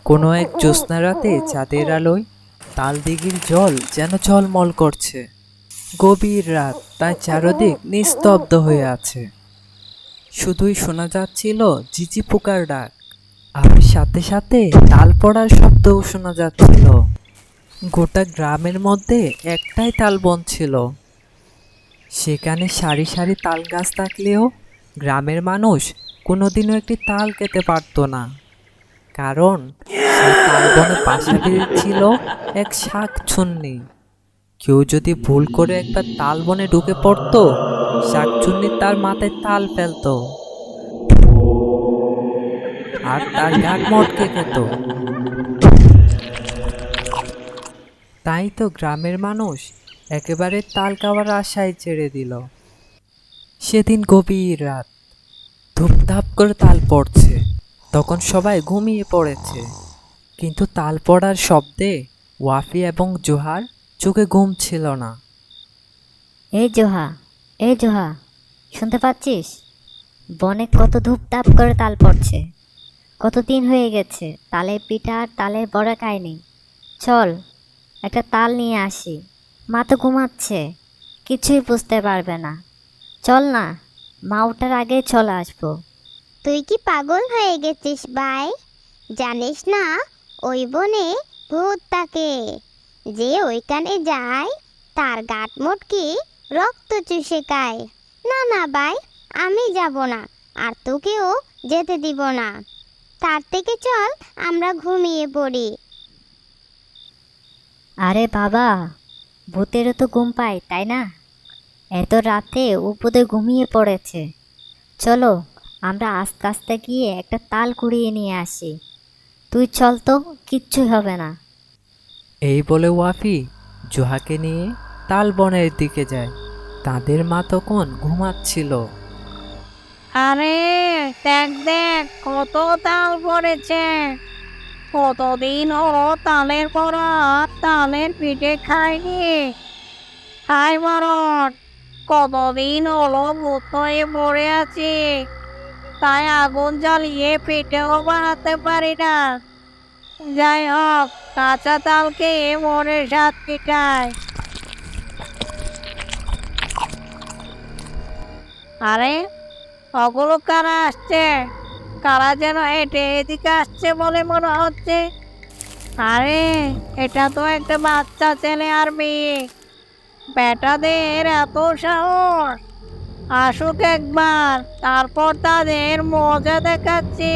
কোনো এক জ্যোৎস্না রাতে চাঁদের আলোয় তালদিঘির জল যেন ঝলমল করছে। গভীর রাত, তাই চারদিক নিস্তব্ধ হয়ে আছে। শুধুই শোনা যাচ্ছিল ঝিঝি পোকার ডাক, আর সাথে সাথে তাল পড়ার শব্দও শোনা যাচ্ছিল। গোটা গ্রামের মধ্যে একটাই তাল বন ছিল। সেখানে সারি সারি তাল গাছ থাকলেও গ্রামের মানুষ কোনোদিনও একটি তাল খেতে পারত না, কারণ সেই তাল বনে বাসা বেঁধেছিল এক শাকচুন্নি। কেউ যদি ভুল করে একবার তাল বনে ঢুকে পড়তো, শাকচুন্নি তার মাথায় তাল ফেলতো আর তার ঘাট মটকে খেত। তাই তো গ্রামের মানুষ একেবারে তাল খাওয়ার আশায় ছেড়ে দিল। সেদিন গভীর রাত, ধূপধাপ করে তাল পড়ছে। তখন সবাই ঘুমিয়ে পড়েছে, কিন্তু তাল পড়ার শব্দে ওয়াফি এবং জোহার চোখে ঘুম ছিল না। এই জোহা, এই জোহা, শুনতে পাচ্ছিস? বনে কত ধূপধাপ করে তাল পড়ছে। কতদিন হয়ে গেছে তালের পিঠা আর তালের বড়া খাইনি। চল, একটা তাল নিয়ে আসি। মা তো ঘুমাচ্ছে, কিছুই বুঝতে পারবে না। চল না, মা ওঠার আগে চলে আসবো। তুই কি পাগল হয়ে গেছিস ভাই? জানিস না ওই বনে ভূত থাকে, যে ওইখানে যায় তার গাঁট মুটকি রক্ত চুষে খায়। না না ভাই, আমি যাব না, আর তোকেও যেতে দিব না। তার থেকে চল আমরা ঘুমিয়ে পড়ি। আরে বাবা, ভূতেরও তো ঘুম পায়, তাই না? এত রাতে উপদে ঘুমিয়ে পড়েছে। চলো, আমরা আস্তে আস্তে গিয়ে একটা তাল কুড়িয়ে নিয়ে আসি। তুই চল তো, কিচ্ছুই হবে না। এই বলে ওয়াফি জোহাকে নিয়ে তাল বনের দিকে যায়। তাদের মা তখন ঘুমাচ্ছিল। আরে দেখ দেখ, কত তাল পড়েছে। কতদিন হলো তালের বড়া আর তালের পিঠে খাইনি। হাই মরণ, কতদিন হলো ভূত হয়ে পড়ে আছি, তাই আগুন জ্বালিয়ে পিঠেও বানাতে পারি না। যাই হোক, কাঁচা তাল খেয়ে মনের স্বাদ পিঠায়। আরে ওগুলো কারা আসছে? কারা যেন হেঁটে এদিকে আসছে বলে মনে হচ্ছে। আরে এটা তো একটা বাচ্চা ছেলে আর মেয়ে। বেটাদের এত সাহস! আসুক একবার, তারপর তাদের মজা দেখাচ্ছে।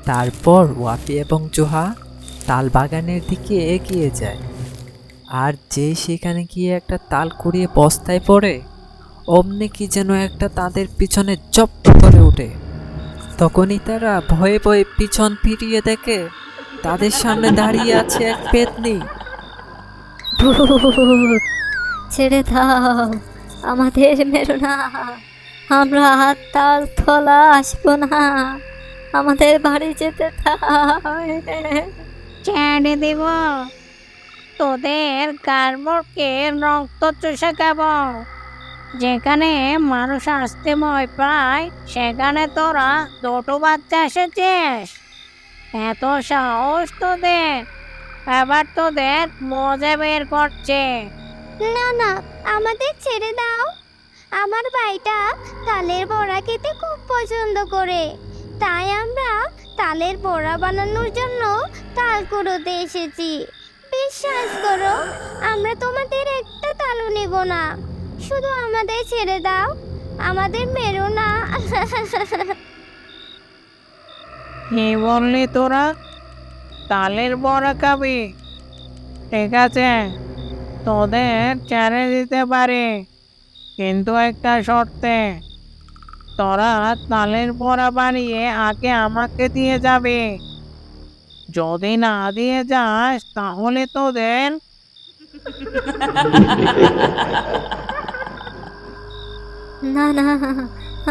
তারপর ওয়াফি এবং জোহা তাল বাগানের দিকে এগিয়ে যায়। আর যে সেখানে গিয়ে একটা তাল কুড়িয়ে বস্তায় পড়ে, অমনি কি যেন একটা তাদের পিছনে জপ করে ওঠে। তখনই তারা ভয়ে ভয়ে পিছন ফিরিয়ে দেখে তাদের সামনে দাঁড়িয়ে আছে এক পেতনি। ভূত, ছেড়ে দাও, আমাদের মেরো না। আমরা আর তাল তলা আসবো না, আমাদের বাড়ি যেতে দাও। ছেড়ে দেব? তোদের কারমুখে রক্ত চুষে খাব। যেখানে মানুষ আসতে ভয় পায়, সেখানে তোরা দুটো বাচ্চা এসেছিস। এত সাহস তোদের! এবার তোদের মজা বের করছে। না না, আমাদের ছেড়ে দাও। আমার ভাইটা তালের বড়া খেতে খুব পছন্দ করে, তাই আমরা তালের বড়া বানানোর জন্য তাল কুড়োতে এসেছি। বিশ্বাস করো, আমরা তোমাদের একটা তালও নেব না। শুধু আমাদের ছেড়ে দাও, আমাদের মেরো না। কি বললি তোরা? তালের বড়া খাবি? ঠিক আছে, তোদের ছেড়ে দিতে পারি, কিন্তু একটা শর্তে। তোরা তালের বড়া বানিয়ে আগে আমাকে দিয়ে যাবে। যদি না দিয়ে যাস তাহলে তোদের না না,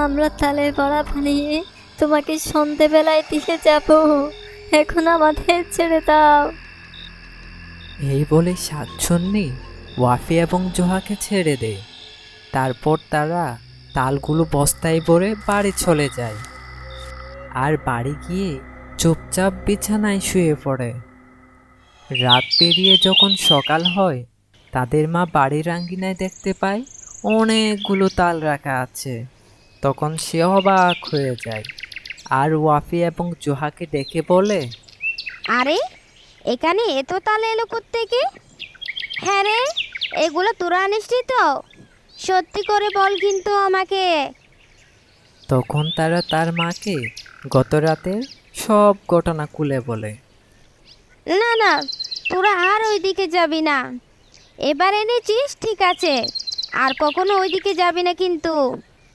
আমরা তালের বড়া বানিয়ে তোমাকে সন্ধেবেলায় দিয়ে যাব। এখন আমাদের ছেড়ে দাও। এই বলে শাকচুন্নি ওয়াফি এবং জোহাকে ছেড়ে দেয়। তারপর তারা তালগুলো বস্তায় ভরে বাড়ি চলে যায়। আর বাড়ি গিয়ে চুপচাপ বিছানায় শুয়ে পড়ে। রাত পেরিয়ে যখন সকাল হয়, তাদের মা বাড়ির আঙ্গিনায় দেখতে পায় অনেকগুলো তাল রাখা আছে। তখন সে অবাক হয়ে যায়, আর ওয়াফি এবং জোহাকে ডেকে বলে, আরে এখানে এত তাল এলো কোত্থেকে? হ্যাঁ রে, এগুলো তোরা আনিসনি তো? সত্যি করে বল কিন্তু আমাকে। তখন তারা তার মাকে গত রাতের সব ঘটনা খুলে বলে। না না, তোরা আর ওইদিকে যাবি না। এবার এনেছিস ঠিক আছে, আর কখনো ওইদিকে যাবি না কিন্তু।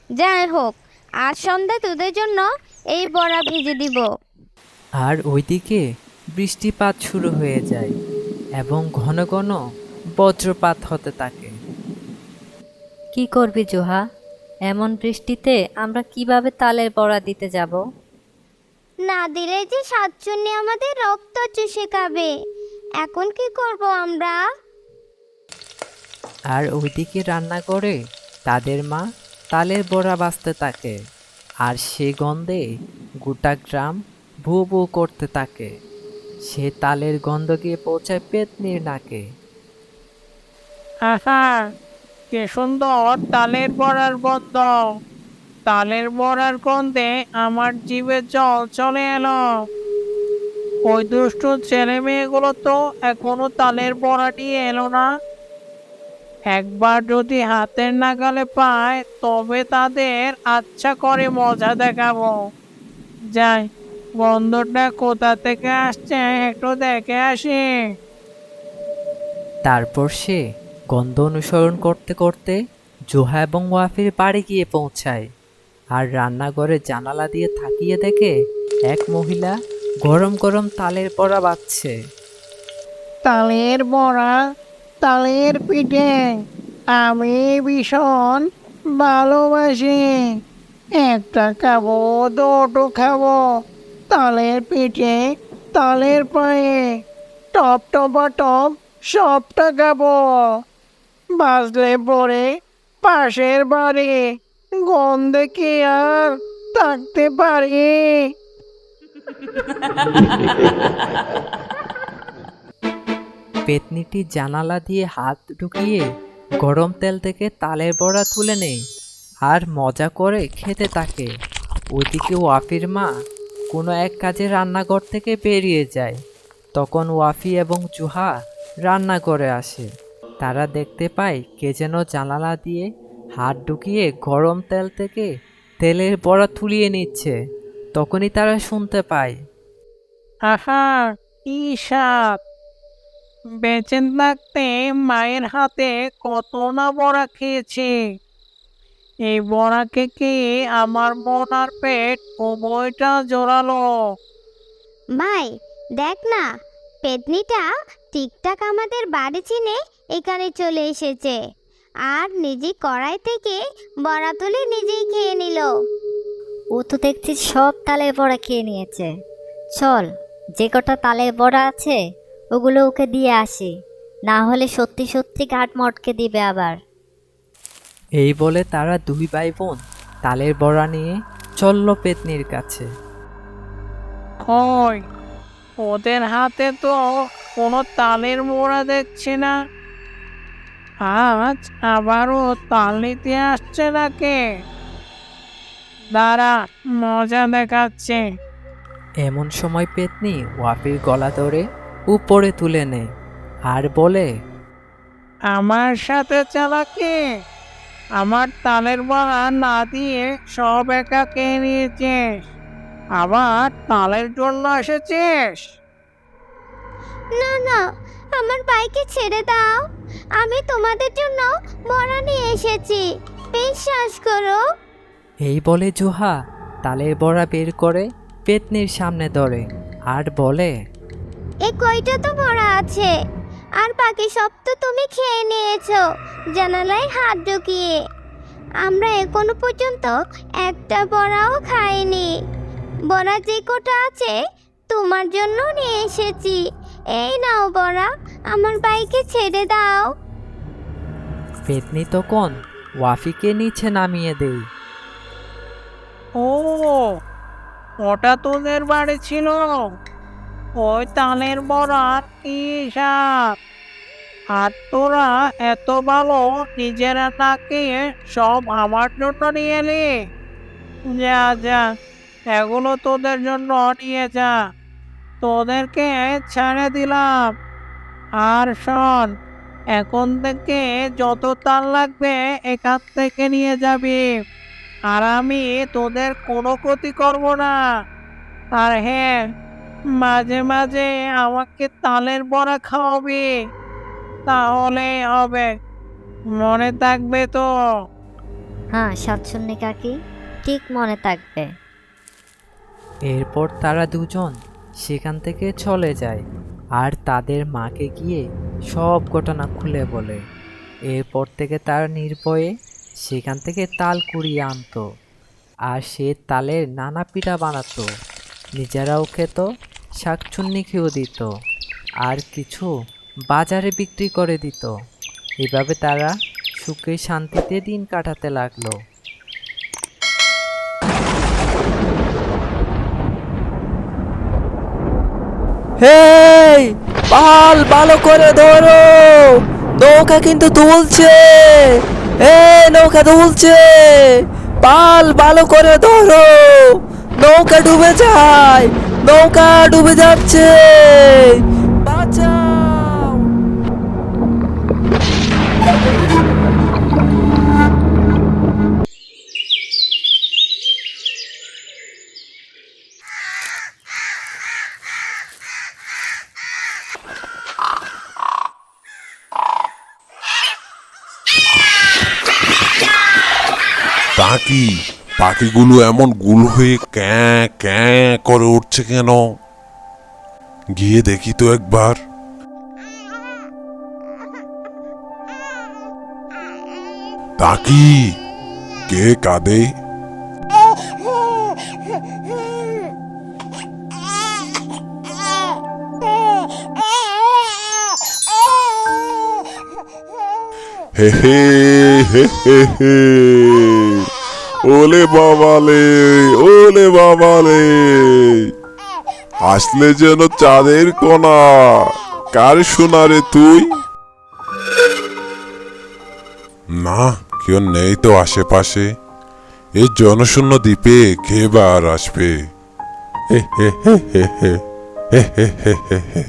যাই হোক, আজ সন্ধ্যায় তোদের জন্য এই বড়া ভেজে দিব। আর ওইদিকে বৃষ্টিপাত শুরু হয়ে যায় এবং ঘন ঘন বজ্রপাত হতে থাকে। কি করবি জোহা? এমন বৃষ্টিতে আমরা কিভাবে তালের বড়া দিতে যাব? না দিলে যে শাকচুন্নি আমাদের রক্ত চুষে খাবে। এখন কি করব আমরা? আর ওইদিকে রান্না করে তাদের মা তালের বড়া বাজতে থাকে, আর সে গন্ধে গোটা গ্রাম ভু ভু করতে থাকে। সে তালের গন্ধ গিয়ে পৌঁছায় পেতনির নাকে। আহা, কি সুন্দর তালের বড়ার গন্ধ! তালের বড়ার গন্ধে আমার জিভে জল চলে এলো। ওই দুষ্টু ছেলে মেয়েগুলো তো এখনো তালের বড়াটি এলো না। একবার যদি হাতের নাগালে পায় তবে তাদের আচ্ছা করে মজা দেখাবো। যাই, গন্ধটা কোথা থেকে আসছে একটু দেখে আসি। তারপর সে গন্ধ অনুসরণ করতে করতে জোহা এবং ওয়াফির বাড়ি গিয়ে পৌঁছায়। আর রান্নাঘরে জানালা দিয়ে তাকিয়ে দেখে এক মহিলা গরম গরম তালের বড়া বাজছে। তালের বড়া, তালের পিঠে আমি ভীষণ ভালোবাসি। একটা খাবো, দুটো খাবো। তালের পিঠে, তালের পায়ে, টপ টপা টপ সবটা খাবো। বাজলে পরে পাশের বাড়ি, গন্ধে কি আর থাকতে পারি? পেতনিটি জানালা দিয়ে হাত ঢুকিয়ে গরম তেল থেকে তালের বড়া তুলে নেয় আর মজা করে খেতে থাকে। ওইদিকে ওয়াফির মা কোনো এক কাজে রান্নাঘর থেকে বেরিয়ে যায়। তখন ওয়াফি এবং জুহা রান্নাঘরে আসে। তারা দেখতে পায় কে যেন জানালা দিয়ে হাত ঢুকিয়ে গরম তেল থেকে তেলের বড়া তুলিয়ে নিচ্ছে। তখনই তারা শুনতে পায়, আহা, কি স্বাদ! বেঁচে থাকতে মায়ের হাতে কত না বড়া খেয়েছি। এই বড়াকে কি আমার মন আর পেট উভয়টা জোরালো। ভাই দেখ না, পেতনিটা ঠিকঠাক আমাদের বাড়ি চিনে এখানে চলে এসেছে, আর নিজে কড়াই থেকে বড়া তুলে নিজেই খেয়ে নিল। ও তো দেখছি সব তালের বড়া খেয়ে নিয়েছে। চল, যে কটা তালের বড়া আছে ওগুলো ওকে দিয়ে আসি, না হলে সত্যি সত্যি ঘাট মটকে দিবে আবার। এই বলে তারা দুই ভাই বোন তালের বড়া নিয়ে চলল পেতনির কাছে। কই, ওদের হাতে তো কোনো তালের বড়া দেখছি না। আজ আবারও তাল নিতে আসছে নাকি? দাঁড়া, মজা দেখাচ্ছে। এমন সময় পেতনি ওয়াফির গলা ধরে উপরে তুলে নেয় আর বলে, আমার সাথে চালাকি? আমার তালের বড়া না দিয়ে সব একা খেয়ে নিয়েছিস, আবার তালের জন্য এসেছিস? না না, আমার ভাইকে ছেড়ে দাও। আমি তোমাদের জন্য বড়া নিয়ে এসেছি, বিশ্বাস করো। এই বলে জুহা তালের বড়া বের করে পেতনির সামনে ধরে আর বলে, এই কয়টা তো বড়া আছে, আর বাকি সব তো তুমি খেয়ে নিয়েছো জানালায় হাত ঢুকিয়ে। আমরা এখনো পর্যন্ত একটা বড়াও খাইনি। বড়া যে কটা আছে তোমার জন্য নিয়ে এসেছি। এই নাও বড়া, আমার ভাইকে ছেড়ে দাও। পেতনি তখন ওয়াফিকে নিচে নামিয়ে দেয় ও, ওটা তোদের বাড়ি ছিল? ওই তালের বড়ার কি হিসাব? আর তোরা এত ভালো নিজেরা না খেয়ে সব আমার জন্য নিয়ে এলি? যা যা, এগুলো তোদের জন্য নিয়ে যা, তোদেরকে ছেড়ে দিলাম। আর শোন, এখন থেকে যত তাল লাগবে এখান থেকে নিয়ে যাবি, আর আমি তোদের কোনো ক্ষতি করব না। আর হ্যাঁ, মাঝে মাঝে আমাকে তালের বড়া খাওয়াবি, তাহলেই হবে। মনে থাকবে তো? হ্যাঁ শাকচুন্নি কাকি, ঠিক মনে থাকবে। এরপর তারা দুজন সেখান থেকে চলে যায় আর তাদের মাকে গিয়ে সব ঘটনা খুলে বলে। এরপর থেকে তারা নির্ভয়ে সেখান থেকে তাল কুড়িয়ে আনতো আর সে তালের নানা পিঠা বানাতো, নিজেরাও খেত, শাকচুন্নিকেও দিত আর কিছু বাজারে বিক্রি করে দিত। এভাবে তারা সুখে শান্তিতে দিন কাটাতে লাগলো। হেই, পাল ভালো করে ধরো, নৌকা কিন্তু দুলছে। নৌকা দুলছে, পাল ভালো করে ধরো, নৌকা ডুবে যায়, নৌকা ডুবে যাচ্ছে, বাঁচাও। তা কি পাখিগুলো এমন গুল হয়ে ক্যাঁ ক্যাঁ করে উঠছে কেন? গিয়ে দেখি তো একবার। তা কি, কে কাঁদে? হে হে হে হে হে, ওলে বাবালে, ওলে বাবালে, হাসলে যেন চাঁদের কোনা। কার সোনা রে তুই? না, কেউ নেই তো আশেপাশে। এই জনশূন্য দ্বীপে কে বা আর আসবে? হে হে হে হে হে হে হে হে হে হে।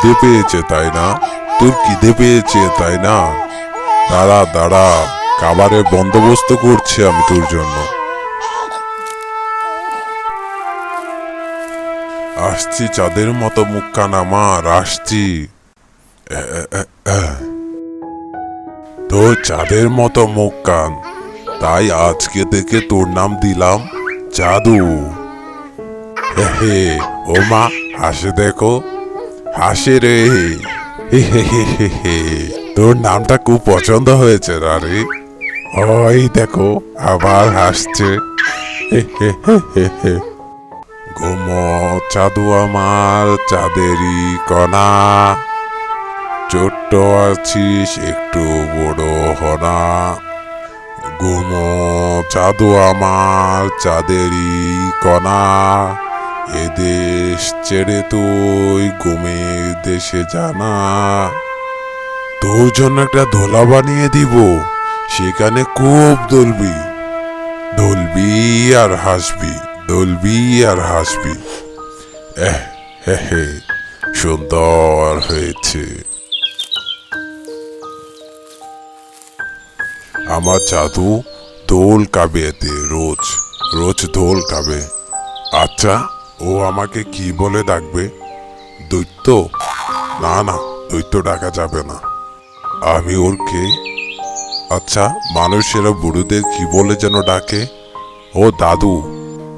খিদে পেয়েছে তাই না? তোর খিদে পেয়েছে তাই না? দাঁড়া দাঁড়া, খাবারের বন্দোবস্ত করছি আমি তোর জন্য। আসছি চাঁদের মতো মুখখান আমার, আসছি। তোর চাঁদের মতো মুখখান, তাই আজকে থেকে তোর নাম দিলাম জাদু। হে হে, ও মা হাসে দেখো, হাসে রে। হে হে হে হে হে, তোর নামটা খুব পছন্দ হয়েছে রে। ওই দেখো আবার হাসছে। হে হে হে হে হে। ঘুম চাঁদু আমার, চাঁদেরই কণা, ছোট্ট আছিস একটু বড় হনা। ঘুম চাঁদু আমার, চাঁদেরই কণা, এ দেশ ছেড়ে তুই ঘুমের দেশে জানা। তোর জন্য একটা দোলা বানিয়ে দিব, সেখানে খুব দুলবি, দুলবি আর হাসবি, দুলবি আর হাসবি। হে হে, সুন্দর হয়েছে। আমার জাদু দোল কাবে এতে, রোজ রোজ দোল কাবে। আচ্ছা, ও আমাকে কি বলে ডাকবে? দৈত্য? না না, দৈত্য ডাকা যাবে না। আমি ওর কে? আচ্ছা, মানুষেরা বুড়োদের কি বলে যেন ডাকে? ও দাদু।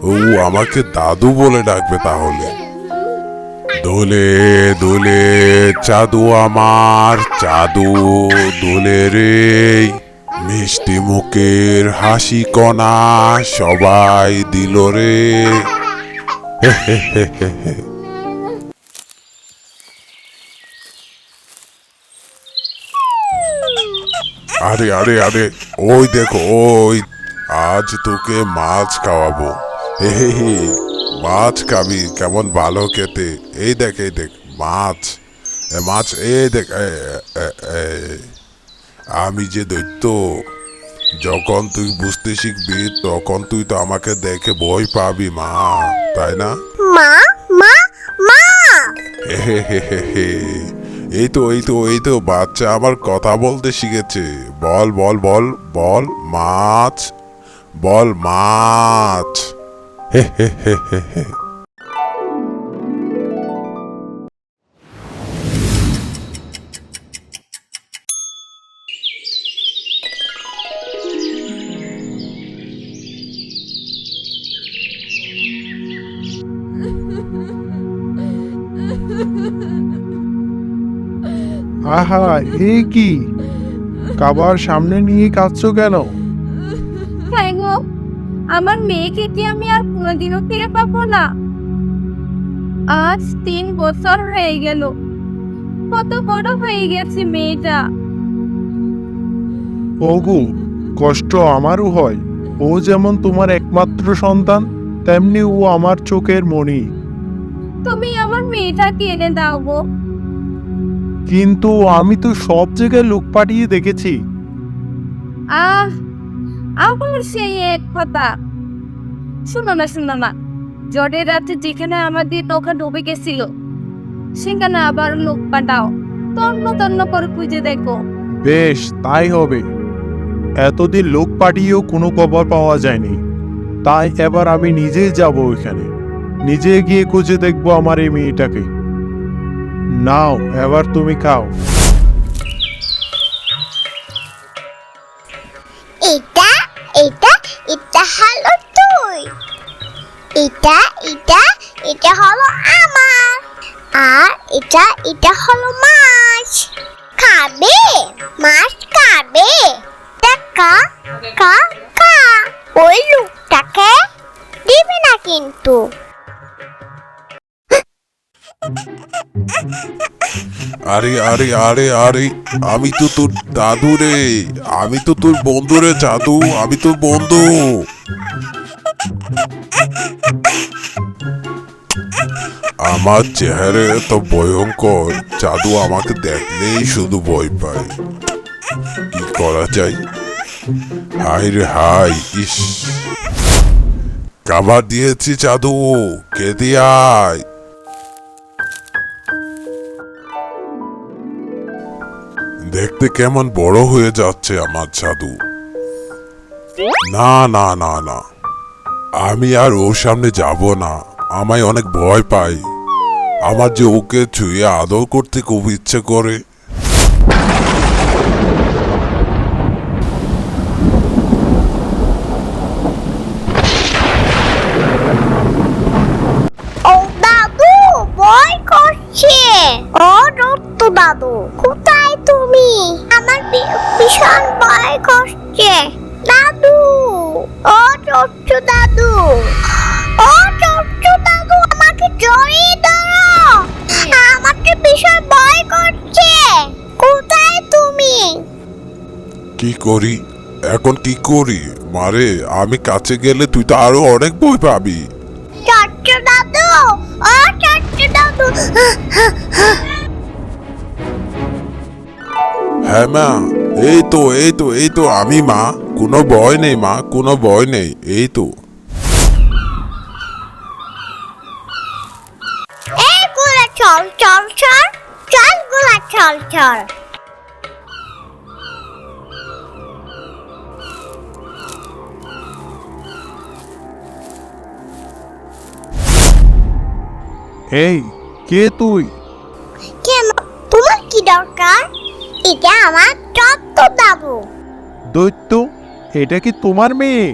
ও আমাকে দাদু বলে ডাকবে তাহলে। দোলে দোলে চাঁদু আমার, চাঁদু দোলে রে, মিষ্টি মুখের হাসি কণা সবাই দিল রে। আরে আরে আরে, ওই দেখো ওই, আজ তোকে মাছ খাওয়াবো। হে হে হে, মাছ খাবি, কেমন ভালো খেতে। এই দেখ এই দেখ মাছ, মাছ এই দেখ। আমি যে দৈত্য, যখন তুই বুঝতে শিখবি তখন তুই তো আমাকে দেখে ভয় পাবি মা, তাই না? মা মা মা হে হে হে হে, এই তো এই তো এই তো বাচ্চা আমার কথা বলতে শিখেছে। বল বল বল বল মাছ, বল মাছ। হে হে হে হে হে। আহা, এ কি খাবার সামনে নিয়ে কাঁদছো কেন? হ্যাঁ গো, আমার মেয়েকে কি আমি আর কোনোদিনও ফিরে পাবো না? আজ 3 বছর হয়ে গেল, কত বড় হয়ে গেছে মেয়েটা। ওগো, কষ্ট আমারও হয়। ও যেমন তোমার একমাত্র সন্তান, তেমনি ও আমার চোখের মণি। তুমি আমার মেয়েটাকে এনে দাও গো। কিন্তু আমি তো সব জায়গায় লোক পাঠিয়ে দেখেছি। আহ, আমার সেই এক কথা। শোনো না, ঝড়ের রাতে যেখানে আমাদের নৌকা ডুবে গেছিল, সেখানে আবার লোক পাঠাও, তন্ন তন্ন করে খুঁজে দেখো। বেশ, তাই হবে। এতদিন লোক পাঠিয়েও কোনো খবর পাওয়া যায়নি, তাই এবার আমি নিজেই যাব ওইখানে। নিজে গিয়ে খুঁজে দেখবো আমার এই মেয়েটাকে। নাও, এবার তুমি খাও। এটা এটা এটা হলো তুই, এটা এটা এটা হলো আমার, আর এটা এটা হলো মাছ। খাবে মাছ খাবে? কা কা কা, ওই লোকটাকে দিবে না কিন্তু। আরে আরে আরে আরে, আমি তো তোর দাদু রে, আমি তো তোর বন্ধু রে জাদু, আমি তোর বন্ধু। আমার চেহারা এত ভয়ঙ্কর, জাদু আমাকে দেখলেই শুধু ভয় পায়। কি করা যায়? হাই রে হাই, ইস, খাবার দিয়েছি জাদু, খেতে আয়। দেখতে কেমন বড় হয়ে যাচ্ছে আমার জাদু। না না না না, আমি আর ওর সামনে যাব না, আমায় অনেক ভয় পাই। আমার যে ওকে ছুঁয়ে আদর করতে খুব ইচ্ছে করে। ও দাদু ভয় করছে। ও রুট্টু দাদু, কোথায় তুমি? আমার ভীষণ ভয় করছে দাদু। ও রুট্টু দাদু, ও রুট্টু দাদু, আমাকে জড়িয়ে ধরো, আমাকে ভীষণ ভয় করছে। কোথায় তুমি? কি করি এখন, কি করি? মারে, আমি কাছে গেলে তুই তো আরো অনেক ভয় পাবি। চট্টু দাদু, ও চট্টু দাদু। হ্যাঁ মা, এই তো এই তো এই তো আমি মা, কোনো ভয় নেই মা, কোনো ভয় নেই, এই তো। এই গোলা চল চল চল, চল গোলা চল চল। এই, কে তুই? কেন, তোমার কি দরকার? এটা আমার চট্ট দাদু। দৈত্য, এটা কি তোমার মেয়ে?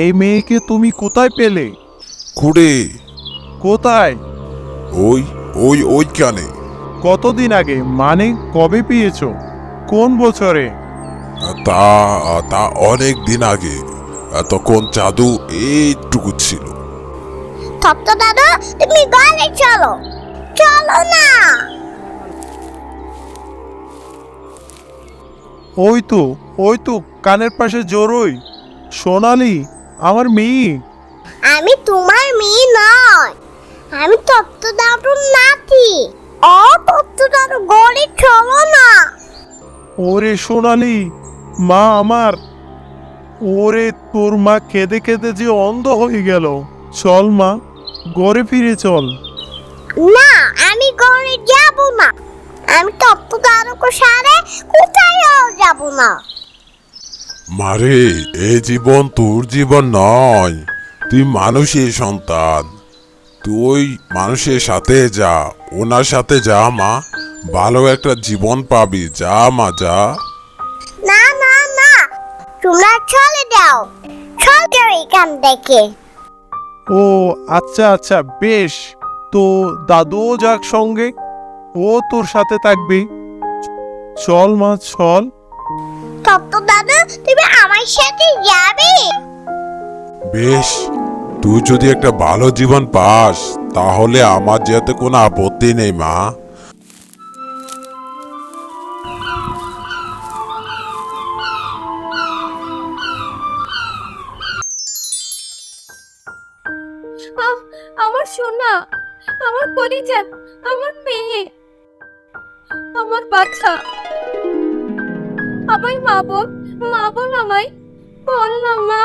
এই মেয়েকে তুমি কোথায় পেলে? খুড়ে, কোথায়? ওই ওই ওই কানে। কতদিন আগে, মানে কবে পেয়েছো? কোন বছরে? তা তা অনেক দিন আগে, তখন জাদু এইটুকু ছিল। তপ্ত দাদু, তুমি ঘরে চলো, চলো না। ওই তো কানের পাশে জোরই সোনালি, আমার মেয়ে। আমি তোমার মেয়ে নয়, আমি তপ্ত দাদুর নাতি। ও তপ্ত দাদু, ঘরে চলো না। ওরে সোনালি, মা আমার। ওরে তোর মা কেঁদে কেঁদে যে অন্ধ হয়ে গেল। চল মা, ঘরে ফিরে চল। না, আমি ঘরে যাব না। আমি তপ্ত দাদুকে সারে কোথায়ও যাব না। মারে, এই জীবন তোর জীবন নয়, তুই মানুষের সন্তান। তুই মানুষের সাথে যা, ওনার সাথে যা মা, ভালো একটা জীবন পাবি। যা মা, যা। না না না, তোমরা চলে যাও, চল যাও এখান থেকে। ও আচ্ছা আচ্ছা, বেশ। তো দাদুও যাক সঙ্গে, ও তোর সাথে থাকবে। চল মা, চল। তপ্ত দাদু, তুমি আমার সাথে যাবে? বেশ, তুই যদি একটা ভালো জীবন পাস তাহলে আমার যেতে কোনো আপত্তি নেই মা। আমার সোনা, আমার পরিচা, আমার মেয়ে, আমার বাচ্চা। আমায় মা বল, আমায় বল না মা।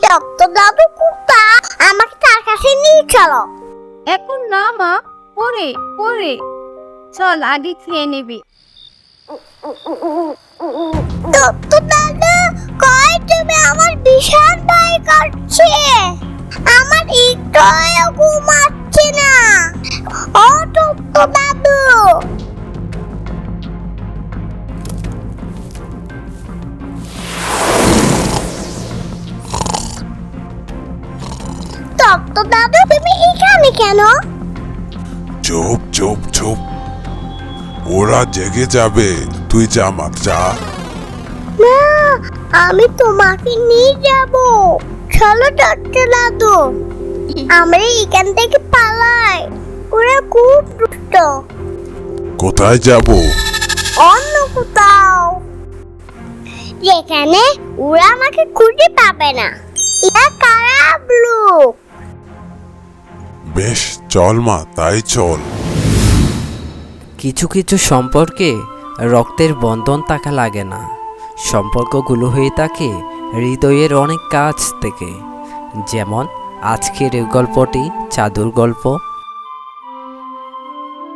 তপ্ত দাদু কোথায়? আমাকে তার কাছে নিয়ে চলো। এখন না মা, পরে পরে চল, আগে খেয়ে নিবি। তপ্ত দাদু, কই তুমি? আমার ভীষণ ভয় করছে, আমার একটুও ঘুম আসছে না। ও তপ্ত দাদু। তপ্ত দাদু, তুমি এখানে কেন? চুপ চুপ চুপ, ওরা জেগে যাবে, তুই যা মা, যা। না, আমি তোমাকে নিয়ে যাব। চলো তপ্ত দাদু, আমরা এখান থেকে পালাই। ওরা খুব দুষ্ট। কোথায় যাব? অন্য কোথাও, যেখানে ওরা আমাকে খুঁজে পাবে না। এটা খারাপ লোক। বেশ, চল মা, তাই চল। কিছু কিছু সম্পর্কে রক্তের বন্ধন থাকা লাগে না, সম্পর্কগুলো হয়ে থাকে হৃদয়ের অনেক কাছ থেকে। যেমন আজকের এই গল্পটি জাদুর গল্প।